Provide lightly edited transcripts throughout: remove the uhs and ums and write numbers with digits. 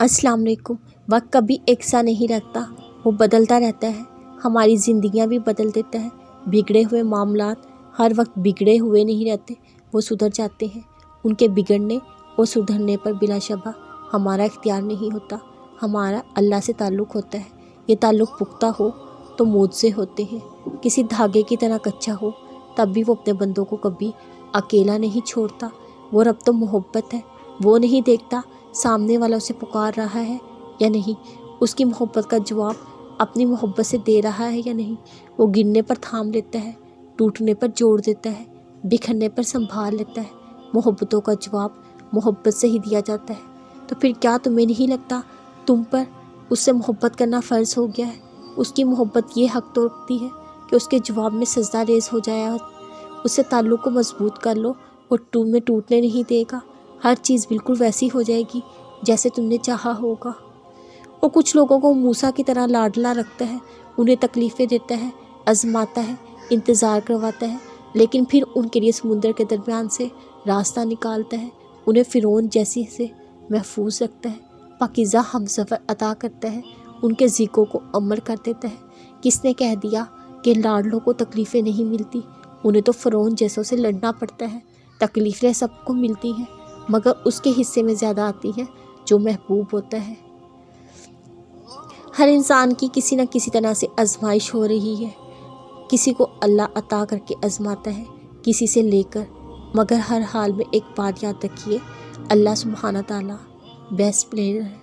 अस्सलाम वालेकुम। वक्त कभी एक सा नहीं रहता, वो बदलता रहता है। हमारी ज़िंदगियां भी बदल देता है। बिगड़े हुए मामलात हर वक्त बिगड़े हुए नहीं रहते, वो सुधर जाते हैं। उनके बिगड़ने और सुधरने पर बिलाशबा हमारा इख्तियार नहीं होता, हमारा अल्लाह से ताल्लुक़ होता है। ये ताल्लुक़ पुख्ता हो तो मौत से होते हैं। किसी धागे की तरह कच्चा हो तब भी वो अपने बंदों को कभी अकेला नहीं छोड़ता। वो रब तो मोहब्बत है, वो नहीं देखता सामने वाला उसे पुकार रहा है या नहीं, उसकी मोहब्बत का जवाब अपनी मोहब्बत से दे रहा है या नहीं। वो गिरने पर थाम लेता है, टूटने पर जोड़ देता है, बिखरने पर संभाल लेता है। मोहब्बतों का जवाब मोहब्बत से ही दिया जाता है। तो फिर क्या तुम्हें नहीं लगता तुम पर उससे मोहब्बत करना फ़र्ज़ हो गया है? उसकी मोहब्बत ये हक़ तो रखती है कि उसके जवाब में सजदा रेज़ हो जाया। उससे ताल्लुक़ को मजबूत कर लो और तुम्हें टूटने नहीं देगा। हर चीज़ बिल्कुल वैसी हो जाएगी जैसे तुमने चाहा होगा। और कुछ लोगों को मूसा की तरह लाडला रखता है, उन्हें तकलीफ़ें देता है, आजमाता है, इंतज़ार करवाता है, लेकिन फिर उनके लिए समुंदर के दरमियान से रास्ता निकालता है, उन्हें फ़िरौन जैसी से महफूज रखता है, पाकीज़ा हमसफ़र अता करता है, उनके ज़िक्रों को अमर कर देता है। किसने कह दिया कि लाडलों को तकलीफ़ें नहीं मिलती? उन्हें तो फ़िरौन जैसों से लड़ना पड़ता है। तकलीफ़ें सबको मिलती हैं, मगर उसके हिस्से में ज़्यादा आती है जो महबूब होता है। हर इंसान की किसी न किसी तरह से आजमाइश हो रही है। किसी को अल्लाह अता करके आजमाता है, किसी से लेकर, मगर हर हाल में एक बात याद रखिए, अल्लाह सुब्हाना ताला बेस्ट प्लेयर है,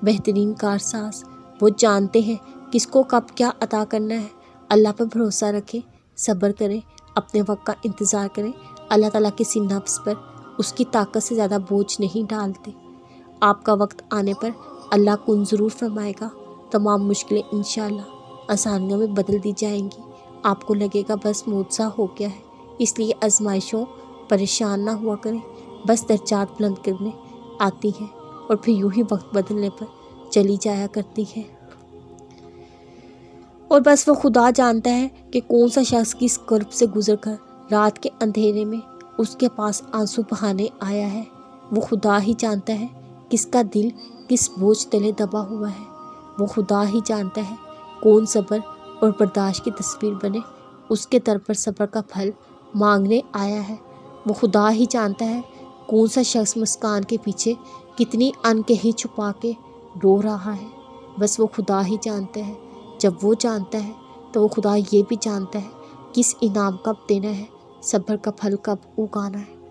बेहतरीन कारसाज। वो जानते हैं किसको कब क्या अता करना है। अल्लाह पर भरोसा रखें, सब्र करें, अपने वक्त का इंतज़ार करें। अल्लाह ताला किसी नफ्स पर उसकी ताकत से ज़्यादा बोझ नहीं डालते। आपका वक्त आने पर अल्लाह कुन ज़रूर फरमाएगा। तमाम मुश्किलें इंशाअल्लाह आसानियों में बदल दी जाएंगी। आपको लगेगा बस मुआवजा हो गया है। इसलिए आजमाइशों परेशान ना हुआ करें, बस दर्जात बुलंद करने आती हैं और फिर यूं ही वक्त बदलने पर चली जाया करती है। और बस वो खुदा जानता है कि कौन सा शख्स किस कर्ब से गुजर कर रात के अंधेरे में उसके पास आंसू बहाने आया है। वो खुदा ही जानता है किसका दिल किस बोझ तले दबा हुआ है। वो खुदा ही जानता है कौन सब्र और बर्दाश्त की तस्वीर बने उसके दर पर सब्र का फल मांगने आया है। वो खुदा ही जानता है कौन सा शख्स मुस्कान के पीछे कितनी अनकही छुपा के रो रहा है। बस वो खुदा ही जानता है। जब वो जानता है तो वो खुदा ये भी जानता है किस इनाम कब देना है, सब्र का फल कब उगाना है।